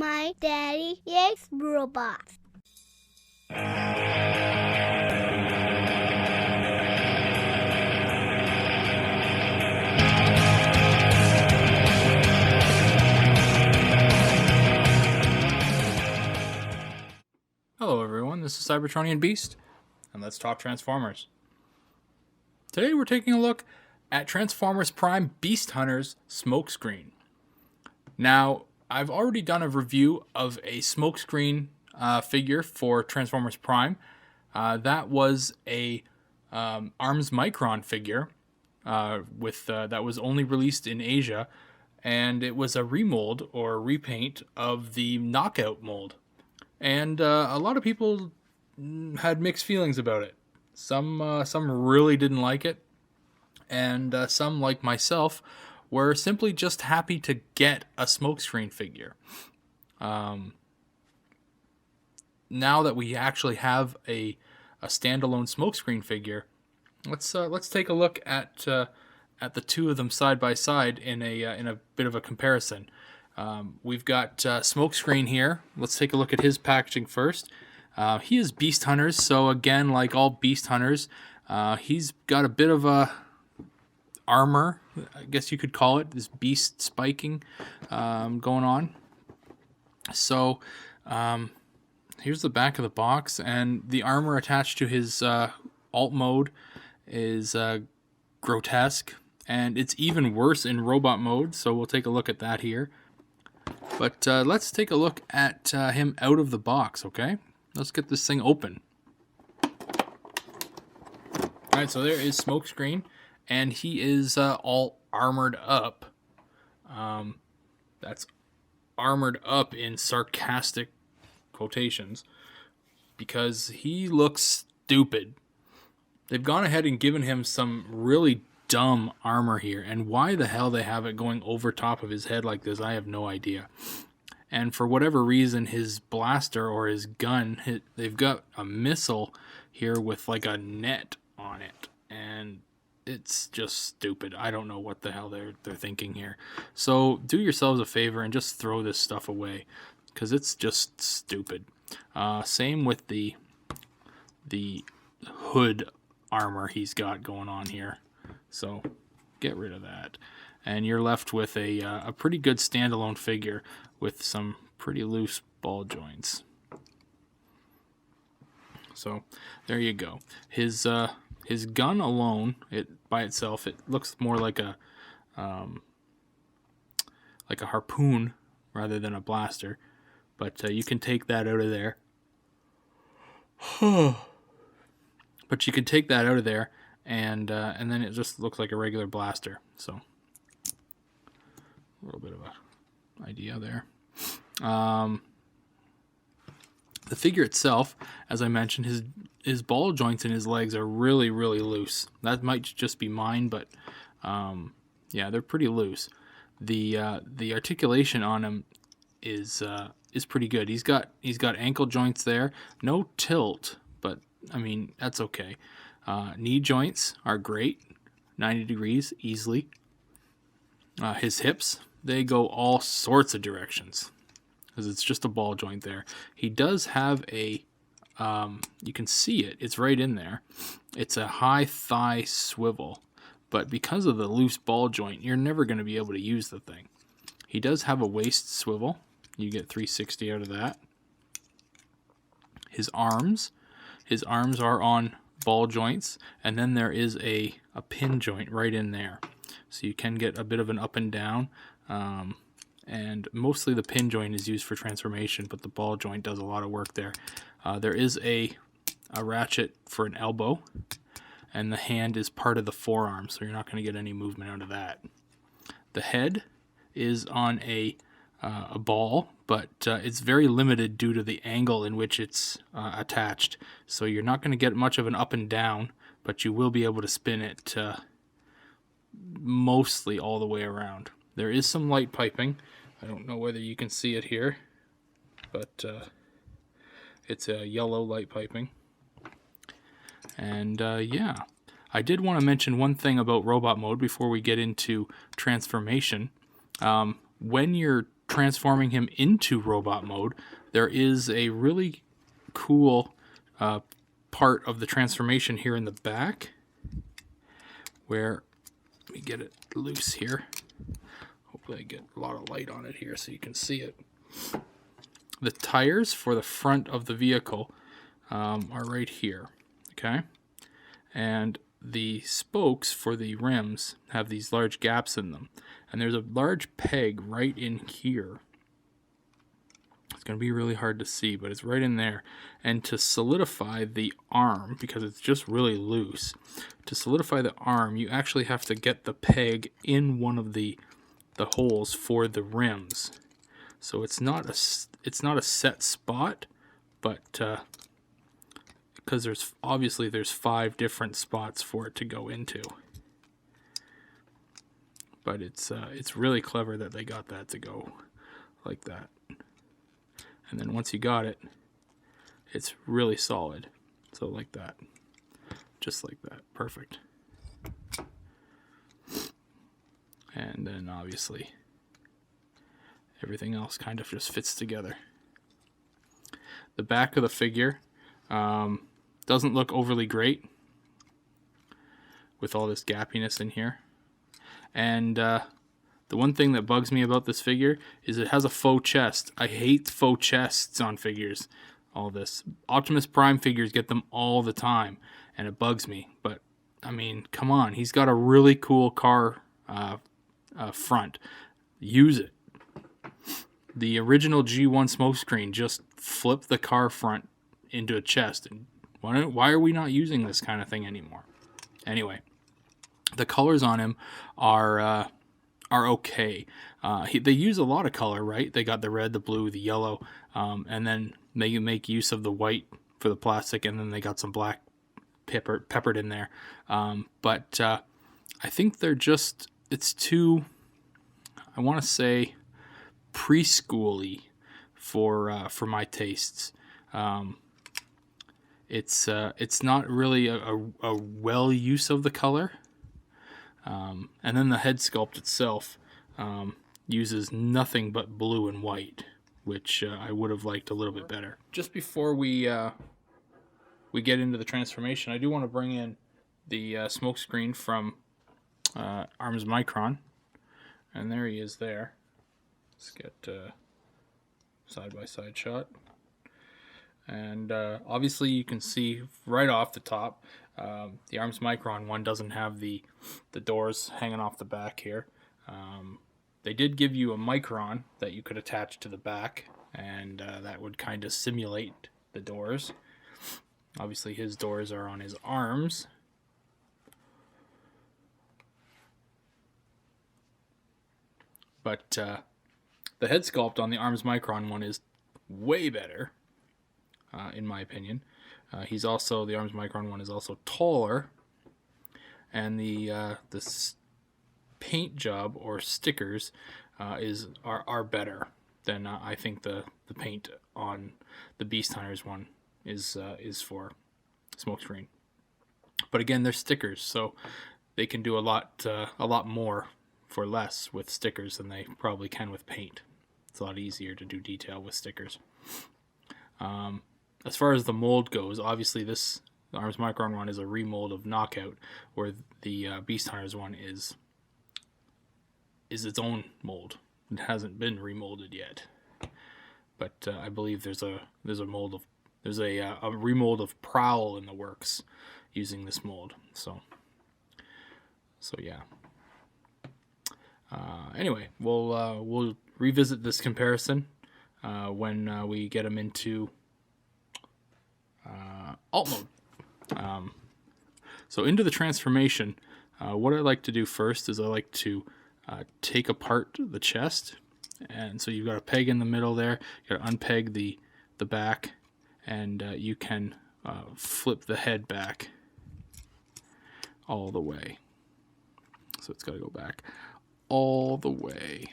My daddy likes robots. Hello everyone, this is Cybertronianbeast, and let's talk Transformers. Today we're taking a look at Transformers Prime Beast Hunters Smokescreen. Now, I've already done a review of a Smokescreen figure for Transformers Prime. That was a Arms Micron figure that was only released in Asia, and it was a remold or repaint of the Knockout mold. And a lot of people had mixed feelings about it. Some really didn't like it, and some, like myself, were simply just happy to get a Smokescreen figure. Now that we actually have a standalone Smokescreen figure, let's take a look at the two of them side by side in a bit of a comparison. We've got Smokescreen here. Let's take a look at his packaging first. He is Beast Hunters, so again, like all Beast Hunters, he's got a bit of a armor, I guess you could call it, this beast spiking going on. So here's the back of the box, and the armor attached to his alt mode is grotesque, and it's even worse in robot mode, so we'll take a look at that here. But let's take a look at him out of the box, okay? Let's get this thing open. Alright, so there is Smokescreen, and he is all armored up. That's armored up in sarcastic quotations, because he looks stupid. They've gone ahead and given him some really dumb armor here, and why the hell they have it going over top of his head like this, I have no idea. And for whatever reason, his blaster or his gun, they've got a missile here with like a net on it, and it's just stupid. I don't know what the hell they're thinking here. So do yourselves a favor and just throw this stuff away, because it's just stupid. Same with the hood armor he's got going on here. So get rid of that, and you're left with a pretty good standalone figure with some pretty loose ball joints. So there you go. His gun alone, by itself, it looks more like a harpoon rather than a blaster. But you can take that out of there. But you can take that out of there, and then it just looks like a regular blaster. So a little bit of a idea there. The figure itself, as I mentioned, his ball joints in his legs are really, really loose. That might just be mine, but yeah, they're pretty loose. The articulation on him is pretty good. He's got ankle joints there, no tilt, but I mean that's okay. Knee joints are great, 90 degrees easily. His hips, they go all sorts of directions, because it's just a ball joint there. He does have a, you can see it, it's right in there. It's a high thigh swivel, but because of the loose ball joint, you're never going to be able to use the thing. He does have a waist swivel. You get 360 out of that. His arms are on ball joints, and then there is a pin joint right in there. So you can get a bit of an up and down. And mostly the pin joint is used for transformation, but the ball joint does a lot of work there. There is a ratchet for an elbow, and the hand is part of the forearm, so you're not going to get any movement out of that. The head is on a ball, but it's very limited due to the angle in which it's attached, so you're not going to get much of an up and down, but you will be able to spin it mostly all the way around. There is some light piping. I don't know whether you can see it here, but it's a yellow light piping. And yeah, I did want to mention one thing about robot mode before we get into transformation. When you're transforming him into robot mode, there is a really cool part of the transformation here in the back where, let me get it loose here. Hopefully I get a lot of light on it here so you can see it. The tires for the front of the vehicle are right here, okay? And the spokes for the rims have these large gaps in them. And there's a large peg right in here. It's going to be really hard to see, but it's right in there. And to solidify the arm, because it's just really loose, to solidify the arm, you actually have to get the peg in one of the holes for the rims. So it's not a set spot, but because there's 5 different spots for it to go into. But it's really clever that they got that to go like that. And then once you got it, it's really solid. So like that. Just like that. Perfect. And then obviously everything else kind of just fits together. The back of the figure doesn't look overly great with all this gappiness in here. And the one thing that bugs me about this figure is it has a faux chest. I hate faux chests on figures. All this. Optimus Prime figures get them all the time, and it bugs me. But, I mean, come on. He's got a really cool car front. Use it. The original G1 Smokescreen just flipped the car front into a chest. And why are we not using this kind of thing anymore? Anyway, the colors on him are okay. They use a lot of color, right? They got the red, the blue, the yellow, and then they make use of the white for the plastic, and then they got some black peppered in there. But I think they're just, it's too, I want to say, preschooly for my tastes. It's not really a well use of the color. And then the head sculpt itself uses nothing but blue and white, which I would have liked a little bit better. Just before we get into the transformation, I do want to bring in the smokescreen from Arms Micron, and there he is there. Let's get side-by-side shot. And obviously you can see right off the top, the Arms Micron one doesn't have the doors hanging off the back here. They did give you a Micron that you could attach to the back, and that would kind of simulate the doors. Obviously his doors are on his arms. But the head sculpt on the Arms Micron one is way better, in my opinion. The Arms Micron one is also taller, and the paint job or stickers are better than I think the paint on the Beast Hunters one is for Smokescreen. But again, they're stickers, so they can do a lot more for less with stickers than they probably can with paint. It's a lot easier to do detail with stickers. As far as the mold goes, obviously the Arms Micron one is a remold of Knockout, where the Beast Hunters one is its own mold. It hasn't been remolded yet, but I believe there's a remold of Prowl in the works using this mold. So yeah. Anyway, we'll revisit this comparison when we get them into alt mode. So into the transformation, what I like to do first is I like to take apart the chest, and so you've got a peg in the middle there. You got to unpeg the back, and you can flip the head back all the way. So it's got to go back all the way.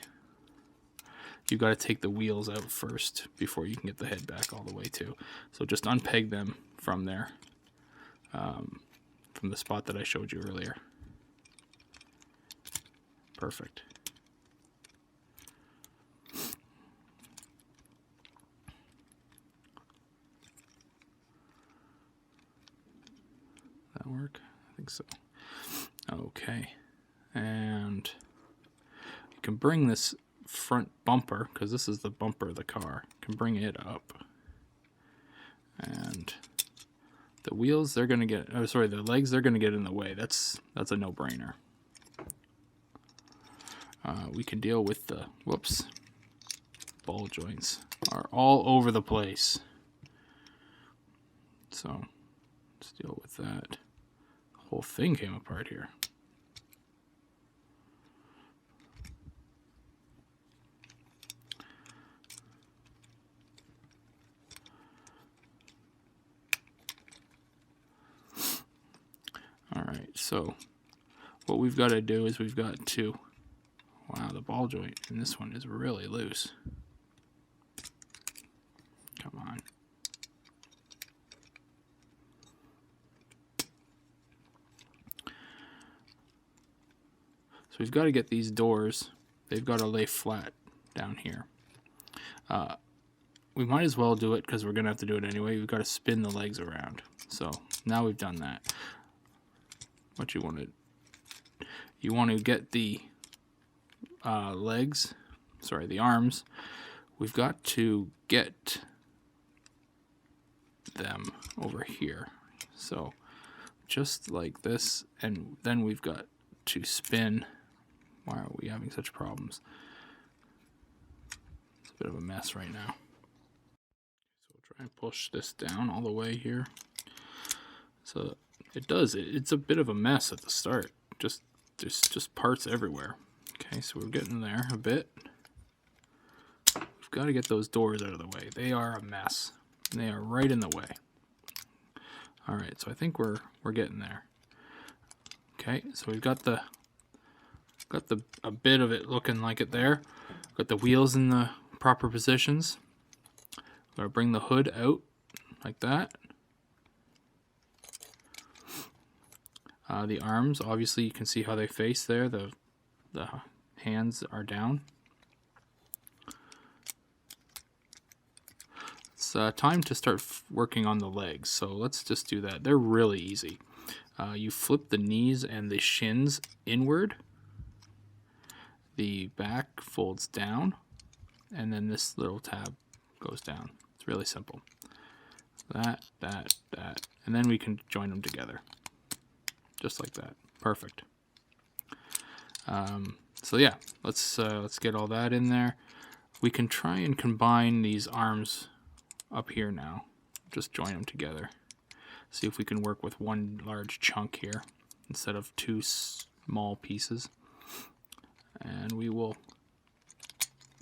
You've got to take the wheels out first before you can get the head back all the way too. So just unpeg them from there, from the spot that I showed you earlier. Perfect. that work? I think so. Okay. And you can bring this front bumper, because this is the bumper of the car, you can bring it up. And the wheels, they're going to get, oh sorry, the legs, they're going to get in the way. That's a no-brainer. We can deal with the, whoops, ball joints are all over the place. So let's deal with that. The whole thing came apart here. All right, so what we've got to do is we've got to, wow, the ball joint in this one is really loose. Come on. So we've got to get these doors, they've got to lay flat down here. We might as well do it because we're going to have to do it anyway. We've got to spin the legs around. So now we've done that. What you want to get the legs, sorry, the arms. We've got to get them over here. So just like this, and then we've got to spin. Why are we having such problems? It's a bit of a mess right now. So we'll try and push this down all the way here. So it does, it's a bit of a mess at the start. There's just parts everywhere. Okay, so we're getting there a bit. We've got to get those doors out of the way. They are a mess. They are right in the way. All right, so I think we're getting there. Okay, so we've got a bit of it looking like it there. Got the wheels in the proper positions. We're gonna bring the hood out like that. The arms, obviously you can see how they face there. The hands are down. It's time to start working on the legs, so let's just do that. They're really easy. You flip the knees and the shins inward. The back folds down, and then this little tab goes down. It's really simple. That, and then we can join them together. Just like that. Perfect. So yeah, let's get all that in there. We can try and combine these arms up here now. Just join them together. See if we can work with one large chunk here instead of two small pieces. And we will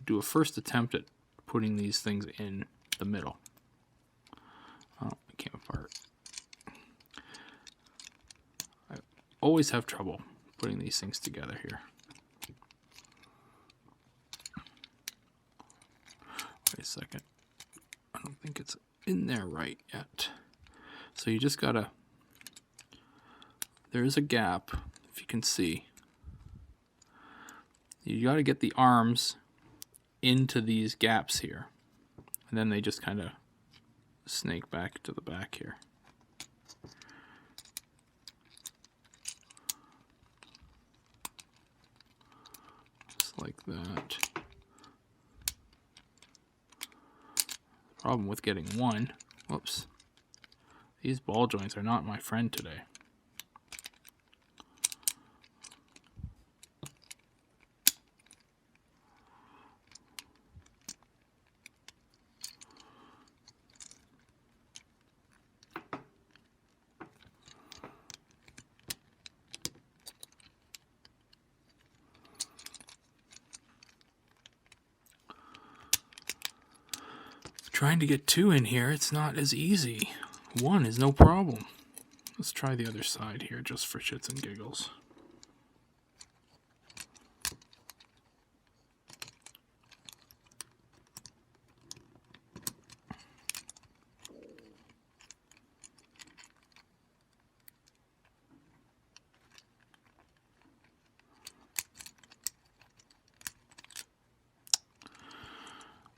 do a first attempt at putting these things in the middle. Oh, it came apart. I always have trouble putting these things together here. Wait a second. I don't think it's in there right yet. So you just gotta, there is a gap, if you can see. You gotta get the arms into these gaps here. And then they just kind of snake back to the back here. Just like that. Problem with getting one. Whoops. These ball joints are not my friend today. Trying to get two in here, it's not as easy. One is no problem. Let's try the other side here just for shits and giggles.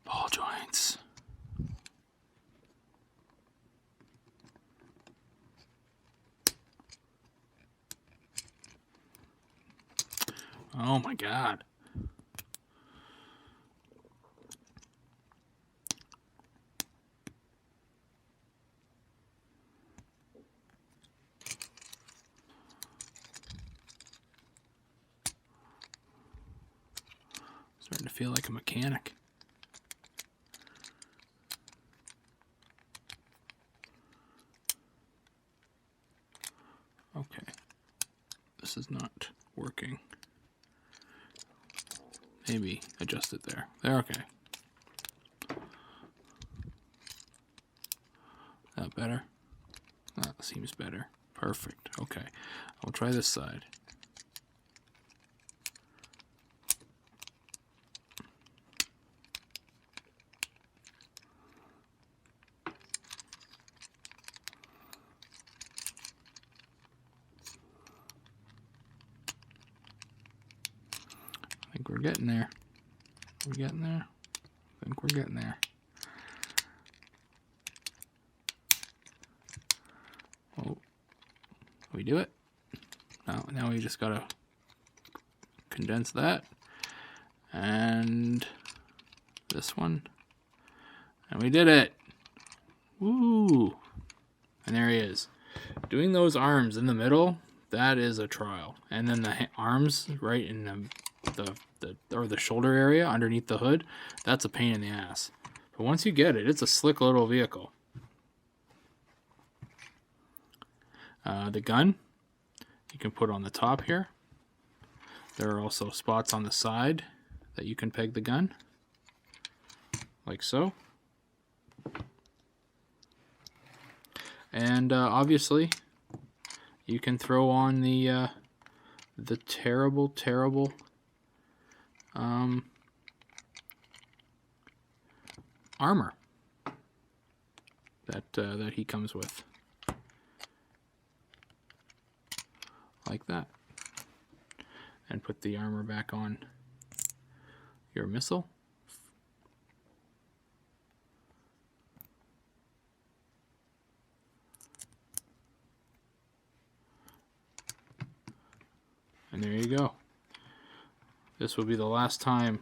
Ball joints. Oh my god. Starting to feel like a mechanic. Okay. This is not working. Maybe adjust it there. There, okay. That better? That seems better. Perfect. Okay. I'll try this side. I think we're getting there. We're getting there. I think we're getting there. Oh, we do it? No, now we just gotta condense that. And this one. And we did it. Woo! And there he is. Doing those arms in the middle, that is a trial. And then the arms right in the shoulder area underneath the hood, that's a pain in the ass. But once you get it, it's a slick little vehicle. The gun you can put on the top here. There are also spots on the side that you can peg the gun, like so. And obviously, you can throw on the terrible armor that he comes with, like that, and put the armor back on your missile. And there you go. This will be the last time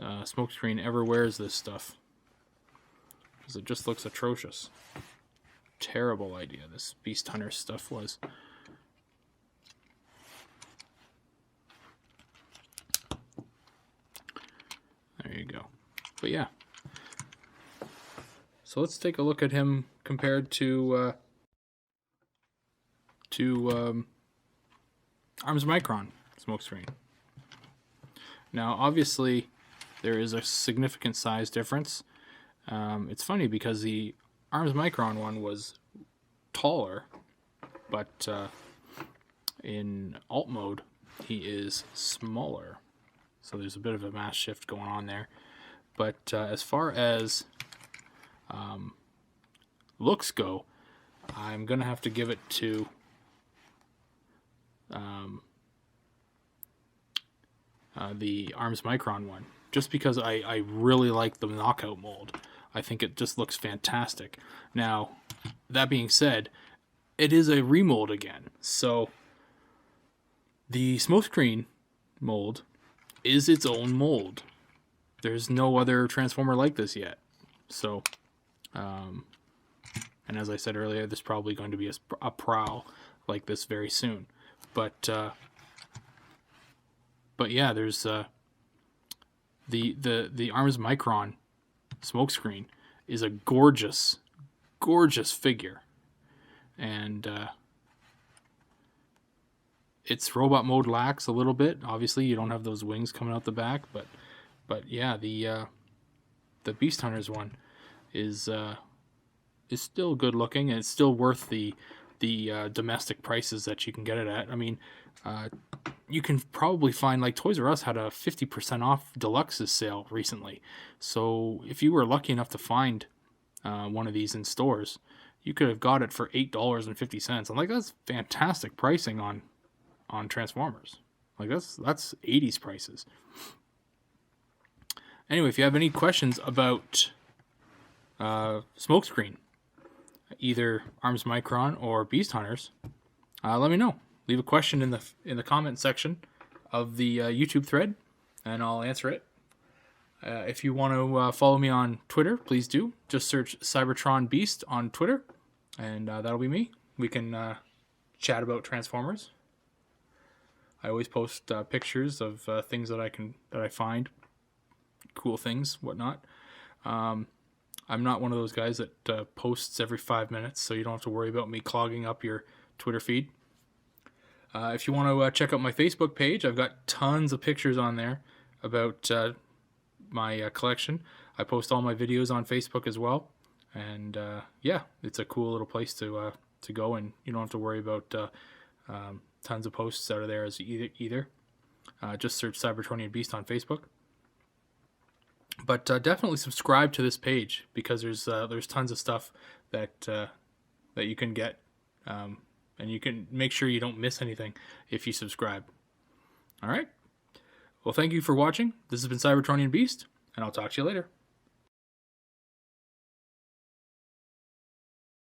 Smokescreen ever wears this stuff, because it just looks atrocious. Terrible idea this Beast Hunter stuff was. There you go. But yeah. So let's take a look at him compared to Arms Micron Smokescreen. Now, obviously, there is a significant size difference. It's funny because the Arms Micron one was taller, but in alt mode, he is smaller. So there's a bit of a mass shift going on there. But as far as looks go, I'm going to have to give it to the Arms Micron one, just because I really like the knockout mold. I think it just looks fantastic. Now, that being said, it is a remold again. So the Smokescreen mold is its own mold. There's no other Transformer like this yet. So, and as I said earlier, there's probably going to be a Prowl like this very soon. But yeah, there's the Arms Micron Smokescreen is a gorgeous figure, and its robot mode lacks a little bit. Obviously, you don't have those wings coming out the back, but yeah, the Beast Hunters one is still good looking, and it's still worth the domestic prices that you can get it at. I mean, you can probably find, like, Toys R Us had a 50% off Deluxe's sale recently. So if you were lucky enough to find one of these in stores, you could have got it for $8.50. I'm like, that's fantastic pricing on Transformers. Like, that's 80s prices. Anyway, if you have any questions about Smokescreen, either Arms Micron or Beast Hunters, let me know. leave a question in the comment section of the YouTube thread, and I'll answer it. If you want to follow me on Twitter, please do. Just search Cybertronianbeast on Twitter, and that'll be me. We can chat about Transformers. I always post pictures of things that I find, cool things, whatnot. I'm not one of those guys that posts every 5 minutes, so you don't have to worry about me clogging up your Twitter feed. If you want to check out my Facebook page, I've got tons of pictures on there about my collection. I post all my videos on Facebook as well, and yeah, it's a cool little place to go, and you don't have to worry about tons of posts out of there as either. Just search Cybertronianbeast on Facebook. But definitely subscribe to this page, because there's tons of stuff that you can get, and you can make sure you don't miss anything if you subscribe. All right. Well, thank you for watching. This has been Cybertronianbeast, and I'll talk to you later.